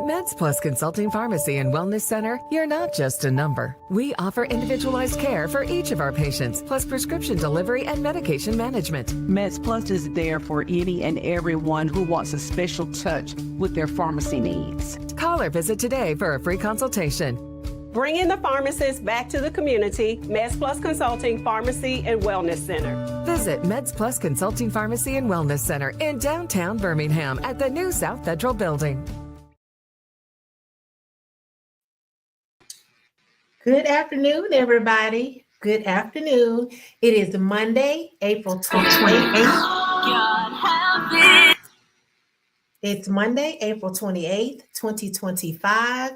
MedsPLUS Consulting Pharmacy and Wellness Center, you're not just a number. We offer individualized care for each of our patients, plus prescription delivery and medication management. MedsPLUS is there for any and everyone who wants a special touch with their pharmacy needs. Call or visit today for a free consultation. Bringing the pharmacist back to the community, MedsPLUS Consulting Pharmacy and Wellness Center. Visit MedsPLUS Consulting Pharmacy and Wellness Center in downtown Birmingham at the new South Federal Building. Good afternoon, everybody. Good afternoon. It is Monday, April 28th. It's Monday, April 28th, 2025.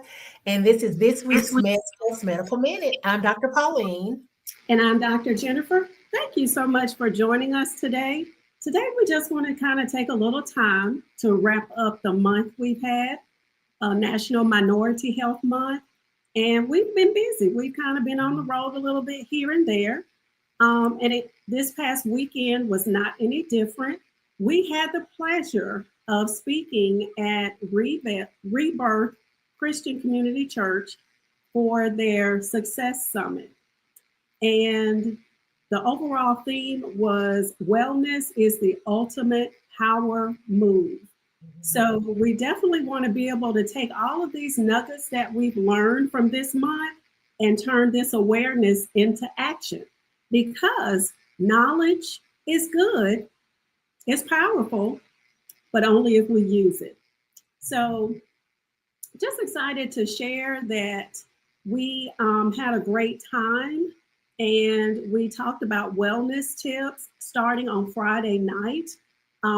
And this is this week's MedsPLUS Medical Minute. I'm Dr. Pauline. And I'm Dr. Jennifer. Thank you so much for joining us today. Today, we just want to kind of take a little time to wrap up the month we've had, National Minority Health Month. And we've been busy. We've kind of been on the road a little bit here and there. This past weekend was not any different. We had the pleasure of speaking at Rebirth Christian Community Church for their Success Summit. And the overall theme was wellness is the ultimate power move. So we definitely want to be able to take all of these nuggets that we've learned from this month and turn this awareness into action, because knowledge is good, it's powerful, but only if we use it. So just excited to share that we had a great time, and we talked about wellness tips starting on Friday night.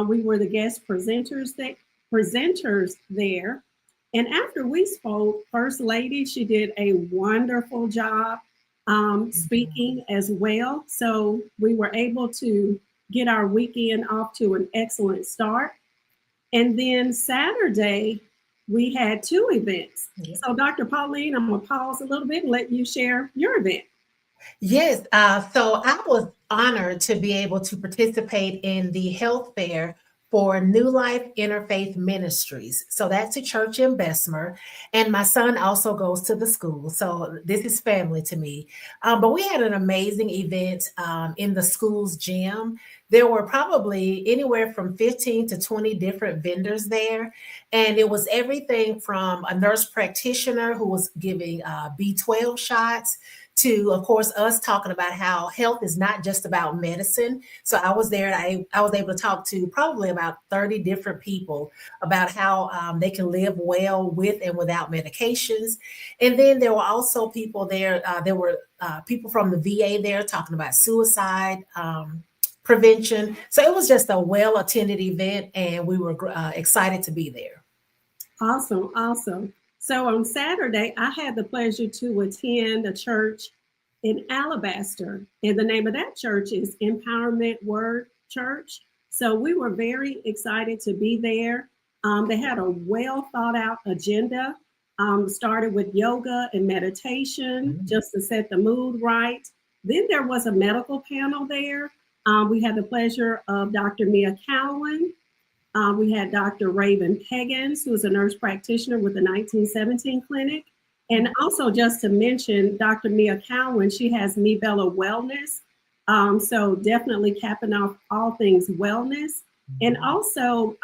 We were the guest presenters there. And after we spoke, First Lady, she did a wonderful job speaking as well. So we were able to get our weekend off to an excellent start. And then Saturday, we had two events. Yeah. So Dr. Pauline, I'm going to pause a little bit and let you share your event. Yes, so I was honored to be able to participate in the health fair for New Life Interfaith Ministries. So that's a church in Bessemer. And my son also goes to the school. So this is family to me. But we had an amazing event in the school's gym. There were probably anywhere from 15 to 20 different vendors there. And it was everything from a nurse practitioner who was giving B12 shots to, of course, us talking about how health is not just about medicine. So I was there, and I was able to talk to probably about 30 different people about how they can live well with and without medications. And then there were also people there. There were people from the VA there talking about suicide prevention. So it was just a well-attended event, and we were excited to be there. Awesome, awesome. So on Saturday, I had the pleasure to attend a church in Alabaster, and the name of that church is Empowerment Word Church. So we were very excited to be there. They had a well thought out agenda. Started with yoga and meditation just to set the mood right. Then there was a medical panel there. We had the pleasure of Dr. Mia Cowan. We had Dr. Raven Peggins, who is a nurse practitioner with the 1917 clinic. And also just to mention, Dr. Mia Cowan, she has MedsPLUS Wellness. So definitely capping off all things wellness. And also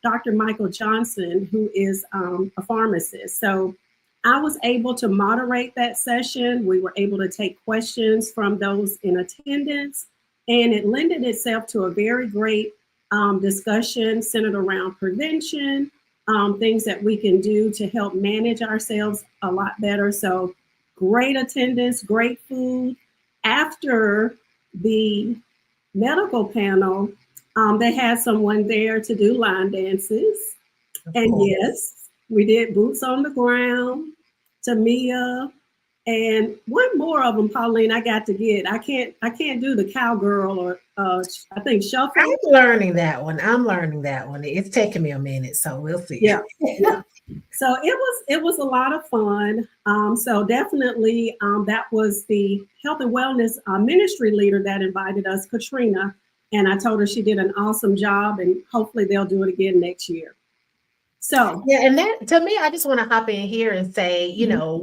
Dr. Michael Johnson, who is a pharmacist. So I was able to moderate that session. We were able to take questions from those in attendance, and it lended itself to a very great discussion centered around prevention, things that we can do to help manage ourselves a lot better. So great attendance, great food. After the medical panel, they had someone there to do line dances. And yes, we did boots on the ground, Tamia, and one more of them, Pauline, I got to get. I can't do the cowgirl or I think shuffle. I'm learning that one. It's taking me a minute, so we'll see. Yeah. So it was a lot of fun. So definitely that was the health and wellness ministry leader that invited us, Katrina. And I told her she did an awesome job, and hopefully they'll do it again next year. So Yeah, and that to me, I just want to hop in here and say,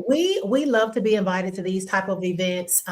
we love to be invited to these type of events.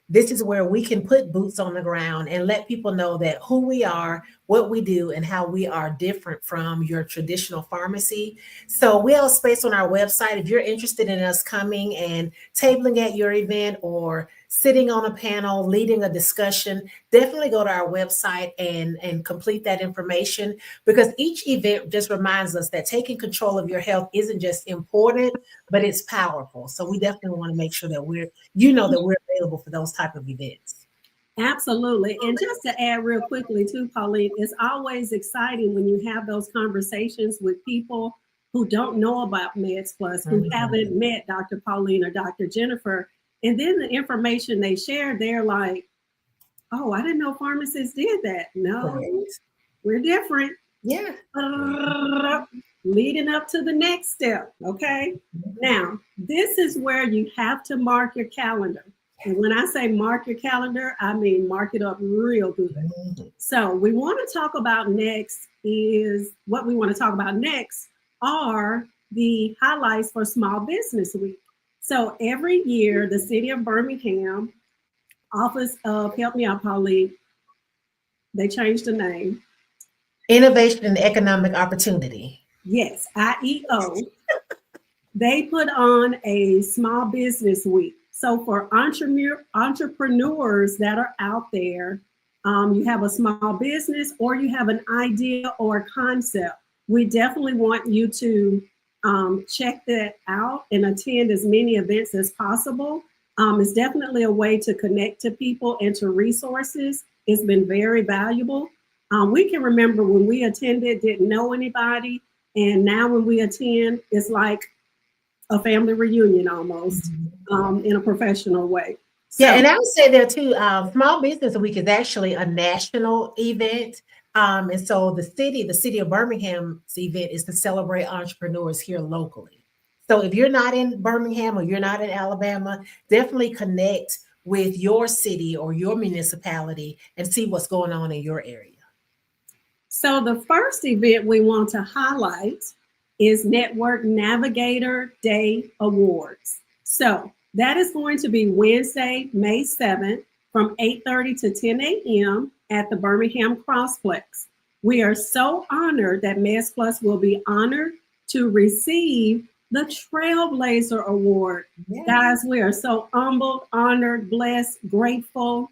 This is where we can put boots on the ground and let people know that who we are, what we do, and how we are different from your traditional pharmacy. So we have space on our website. If you're interested in us coming and tabling at your event or sitting on a panel, leading a discussion, definitely go to our website and complete that information, because each event just reminds us that taking control of your health isn't just important, but it's powerful. So we definitely want to make sure that we're available for those type of events. absolutely. And just to add real quickly too, Pauline, it's always exciting when you have those conversations with people who don't know about MedsPLUS, who haven't met Dr. Pauline or Dr. Jennifer. And then the information they share, they're like, oh, I didn't know pharmacists did that. No, we're different. Yeah. Leading up to the next step. Okay. Now, this is where you have to mark your calendar. And when I say mark your calendar, I mean mark it up real good. So we want to talk about next are the highlights for Small Business Week. So every year, the City of Birmingham Office of, help me out, Pauline, they changed the name. Innovation and Economic Opportunity. Yes, IEO. They put on a Small Business Week. So for entrepreneurs that are out there, you have a small business or you have an idea or a concept, we definitely want you to check that out and attend as many events as possible. It's definitely a way to connect to people and to resources. It's been very valuable. We can remember when we attended, didn't know anybody. And now when we attend, it's like a family reunion almost in a professional way. Yeah, and I would say there too, Small Business Week is actually a national event. And so the City of Birmingham's event is to celebrate entrepreneurs here locally. So if you're not in Birmingham or you're not in Alabama, definitely connect with your city or your municipality and see what's going on in your area. So the first event we want to highlight is Network Navigator Day Awards. So that is going to be Wednesday, May 7th from 8:30 to 10 a.m. at the Birmingham Crossplex. We are so honored that MedsPLUS will be honored to receive the Trailblazer Award. Yeah. Guys, we are so humbled, honored, blessed, grateful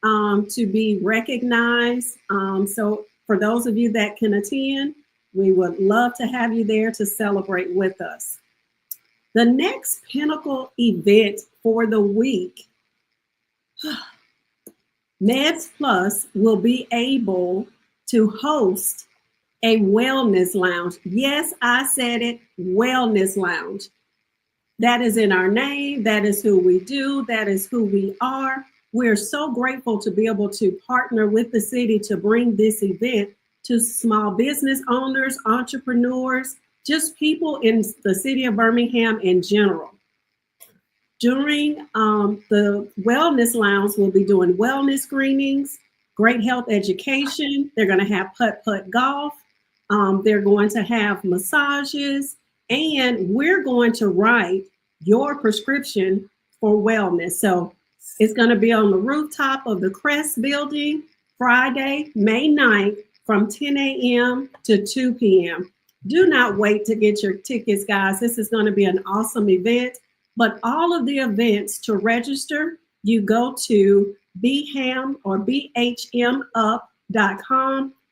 to be recognized. So for those of you that can attend, we would love to have you there to celebrate with us. The next pinnacle event for the week, MedsPLUS will be able to host a wellness lounge. Yes, I said it, wellness lounge. That is in our name. That is who we do. That is who we are. We're so grateful to be able to partner with the city to bring this event to small business owners, entrepreneurs, just people in the city of Birmingham in general. During the wellness lounge, we'll be doing wellness screenings, great health education. They're going to have putt-putt golf. They're going to have massages, and we're going to write your prescription for wellness. So it's going to be on the rooftop of the Kress Building, Friday, May 9th from 10 a.m. to 2 p.m. Do not wait to get your tickets, guys. This is going to be an awesome event. But all of the events, to register, you go to bham or bhmup.com,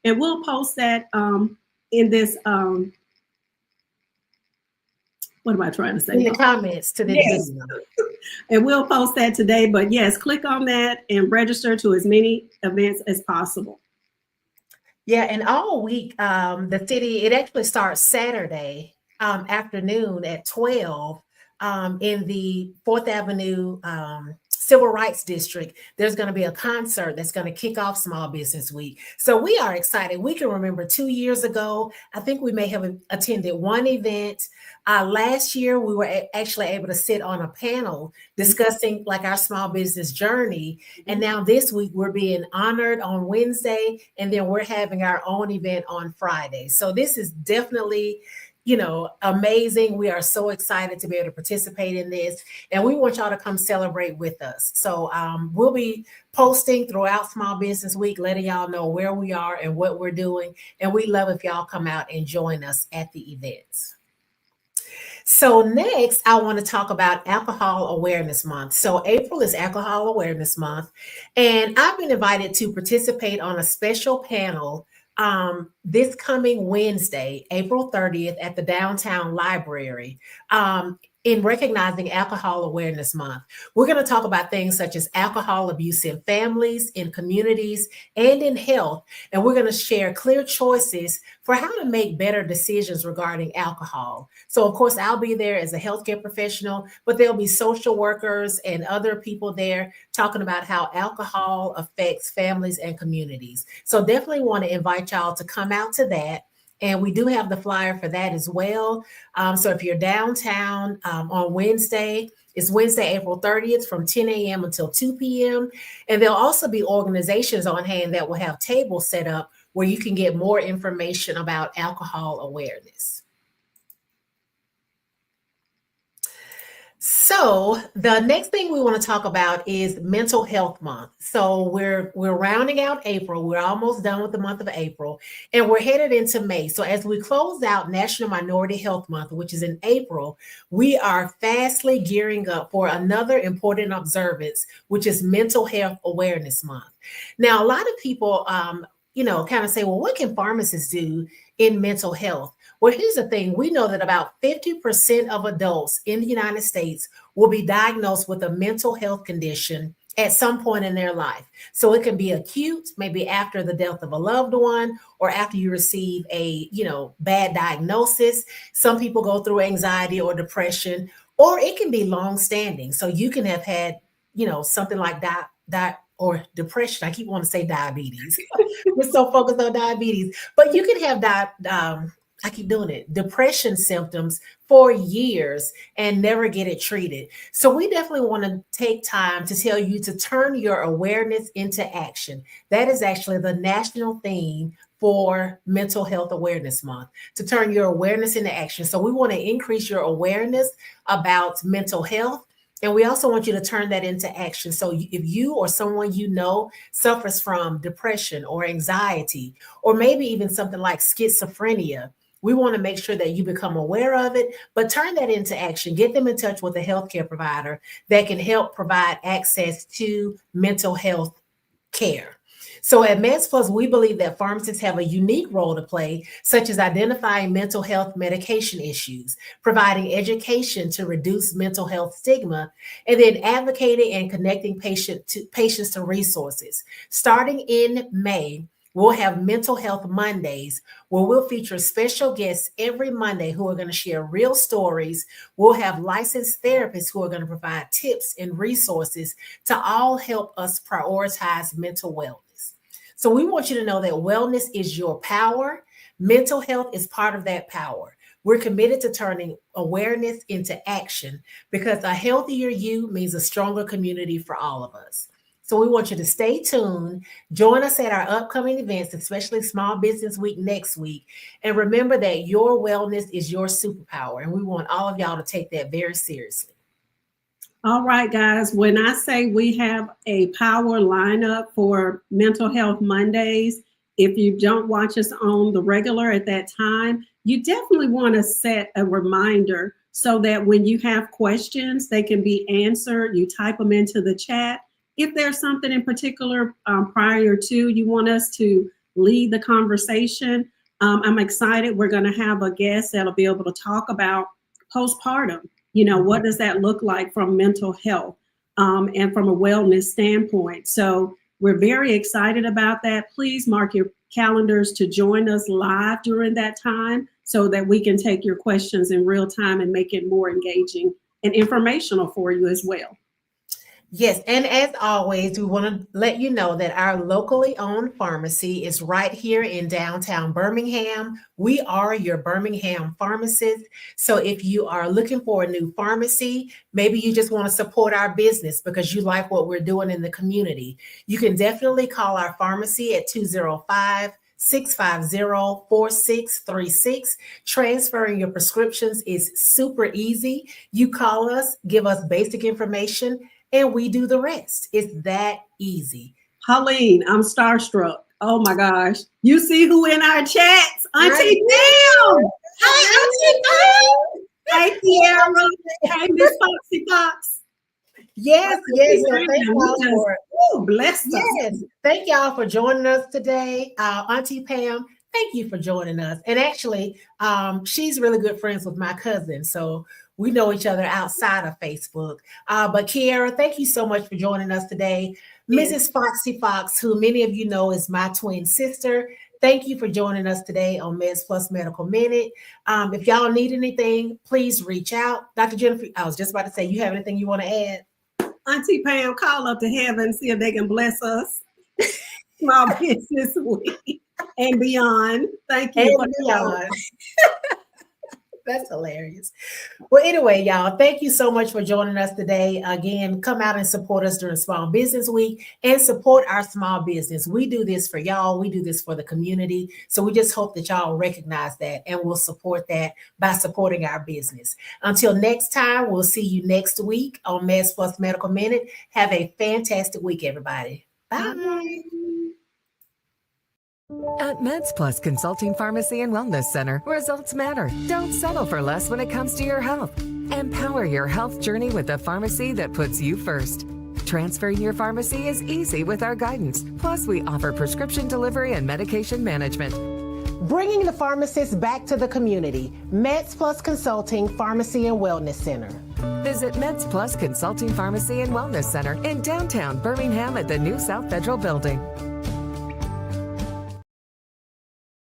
and we'll post that in this, what am I trying to say? In the comments to this video. And we'll post that today. But yes, click on that and register to as many events as possible. Yeah, and all week, the city, it actually starts Saturday afternoon at 12 in the 4th Avenue Civil Rights District. There's going to be a concert that's going to kick off Small Business Week. So we are excited. We can remember 2 years ago, I think we may have attended one event. Last year, we were actually able to sit on a panel discussing like our small business journey. And now this week, we're being honored on Wednesday, and then we're having our own event on Friday. So this is definitely amazing. We are so excited to be able to participate in this, and we want y'all to come celebrate with us. So we'll be posting throughout Small Business Week, letting y'all know where we are and what we're doing. And we love if y'all come out and join us at the events. So next, I want to talk about Alcohol Awareness Month. So April is Alcohol Awareness Month, and I've been invited to participate on a special panel this coming Wednesday, April 30th, at the Downtown Library. In recognizing Alcohol Awareness Month. We're going to talk about things such as alcohol abuse in families, in communities, and in health. And we're going to share clear choices for how to make better decisions regarding alcohol. So, of course, I'll be there as a healthcare professional, but there'll be social workers and other people there talking about how alcohol affects families and communities. So definitely want to invite y'all to come out to that. And we do have the flyer for that as well. So if you're downtown on Wednesday, it's Wednesday, April 30th from 10 a.m. until 2 p.m. And there'll also be organizations on hand that will have tables set up where you can get more information about alcohol awareness. So the next thing we want to talk about is Mental Health Month. So we're rounding out April. We're almost done with the month of April, and we're headed into May. So as we close out National Minority Health Month, which is in April, we are fastly gearing up for another important observance, which is Mental Health Awareness Month. Now, a lot of people, kind of say, well, what can pharmacists do in mental health? Well, here's the thing. We know that about 50% of adults in the United States will be diagnosed with a mental health condition at some point in their life. So it can be acute, maybe after the death of a loved one or after you receive a, bad diagnosis. Some people go through anxiety or depression, or it can be long-standing. So you can have had, something like that or depression. I keep wanting to say diabetes. We're so focused on diabetes, but you can have I keep doing it, depression symptoms for years and never get it treated. So we definitely want to take time to tell you to turn your awareness into action. That is actually the national theme for Mental Health Awareness Month, to turn your awareness into action. So we want to increase your awareness about mental health. And we also want you to turn that into action. So if you or someone suffers from depression or anxiety, or maybe even something like schizophrenia, we want to make sure that you become aware of it, but turn that into action. Get them in touch with a healthcare provider that can help provide access to mental health care. So at MedsPLUS, we believe that pharmacists have a unique role to play, such as identifying mental health medication issues, providing education to reduce mental health stigma, and then advocating and connecting patients to resources. Starting in May, we'll have Mental Health Mondays, where we'll feature special guests every Monday who are going to share real stories. We'll have licensed therapists who are going to provide tips and resources to all help us prioritize mental wellness. So we want you to know that wellness is your power. Mental health is part of that power. We're committed to turning awareness into action because a healthier you means a stronger community for all of us. So we want you to stay tuned, join us at our upcoming events, especially Small Business Week next week. And remember that your wellness is your superpower. And we want all of y'all to take that very seriously. All right, guys, when I say we have a power lineup for Mental Health Mondays, if you don't watch us on the regular at that time, you definitely want to set a reminder so that when you have questions, they can be answered. You type them into the chat. If there's something in particular prior to you want us to lead the conversation, I'm excited. We're going to have a guest that'll be able to talk about postpartum. What does that look like from mental health and from a wellness standpoint? So we're very excited about that. Please mark your calendars to join us live during that time so that we can take your questions in real time and make it more engaging and informational for you as well. Yes, and as always, we want to let you know that our locally owned pharmacy is right here in downtown Birmingham. We are your Birmingham pharmacist. So if you are looking for a new pharmacy, maybe you just want to support our business because you like what we're doing in the community, you can definitely call our pharmacy at 205 650-4636. Transferring your prescriptions is super easy. You call us, give us basic information, and we do the rest. It's that easy. Holleen, I'm starstruck. Oh my gosh. You see who in our chats? Auntie Pam. Hi, Auntie Pam. Hey, Tiara. Hey, Miss Foxy Fox. Yes. So thank y'all for bless us. Yes, thank y'all for joining us today. Auntie Pam, thank you for joining us. And actually, she's really good friends with my cousin, so we know each other outside of Facebook. But Kiara, thank you so much for joining us today. Yes. Mrs. Foxy Fox, who many of you know is my twin sister, thank you for joining us today on MedsPLUS Medical Minute. If y'all need anything, please reach out. Dr. Jennifer, I was just about to say, you have anything you want to add? Auntie Pam, call up to heaven, see if they can bless us. Small Business Week and beyond. Thank you. And beyond. That's hilarious. Well, anyway, y'all, thank you so much for joining us today. Again, come out and support us during Small Business Week and support our small business. We do this for y'all. We do this for the community. So we just hope that y'all recognize that and will support that by supporting our business. Until next time, we'll see you next week on MedsPLUS Medical Minute. Have a fantastic week, everybody. Bye. At MedsPLUS Consulting Pharmacy and Wellness Center, results matter. Don't settle for less when it comes to your health. Empower your health journey with a pharmacy that puts you first. Transferring your pharmacy is easy with our guidance. Plus, we offer prescription delivery and medication management. Bringing the pharmacist back to the community. MedsPLUS Consulting Pharmacy and Wellness Center. Visit MedsPLUS Consulting Pharmacy and Wellness Center in downtown Birmingham at the new South Federal Building.